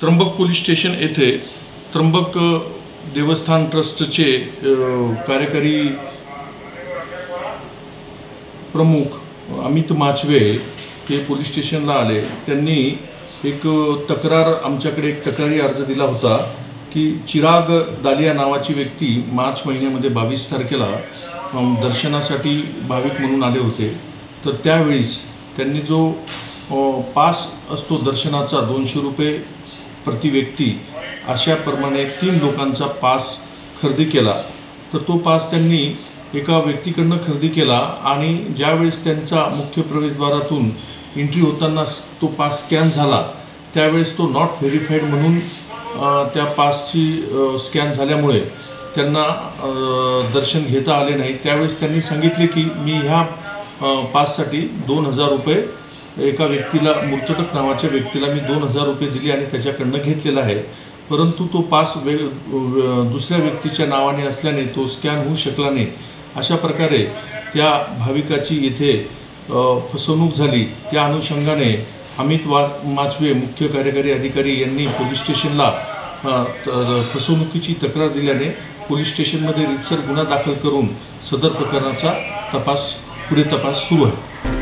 Trimbak police station येथे त्र्यंबक देवस्थान ट्रस्टचे कार्यकारी प्रमुख अमित माचवे हे पोलीस स्टेशनला आले। त्यांनी एक आमच्याकडे एक तक्रारी अर्ज दिला होता की चिराग दालिया नावाची व्यक्ती मार्च महिन्यामध्ये 22 तारखेला दर्शनासाठी भाविक म्हणून आले होते। तर त्यावेळेस त्यांनी जो पास असतो दर्शनाचा 200 रुपये प्रति व्यक्ती अशा प्रमाणे 3 लोकांचा पास खरेदी केला। तर तो पास त्यांनी एका व्यक्तीकडून खरेदी केला आणि ज्यावेळेस त्यांचा मुख्य प्रवेशद्वारातून एंट्री होताना तो पास स्कॅन झाला त्यावेळेस तो नॉट व्हेरीफाईड म्हणून त्या पासची स्कॅन झाल्यामुळे त्यांना दर्शन घेता आले नाही। त्यावेळेस त्यांनी सांगितले की मी ह्या पाससाठी 2000 रुपये एका व्यक्तीला मूर्तटक नावाच्या व्यक्तीला मी 2000 रुपये दिले आणि त्याच्याकडनं घेतलेला आहे। परंतु तो पास दुसऱ्या व्यक्तीच्या नावाने असल्याने तो स्कॅन होऊ शकला नाही। अशा प्रकारे त्या भाविकाची येथे फसवणूक झाली। त्या अनुषंगाने अमित माचवे मुख्य कार्यकारी अधिकारी यांनी पोलीस स्टेशनला फसवणुकीची तक्रार दिल्याने पोलीस स्टेशनमध्ये रीतसर गुन्हा दाखल करून सदर प्रकरणाचा पुढे तपास सुरू आहे।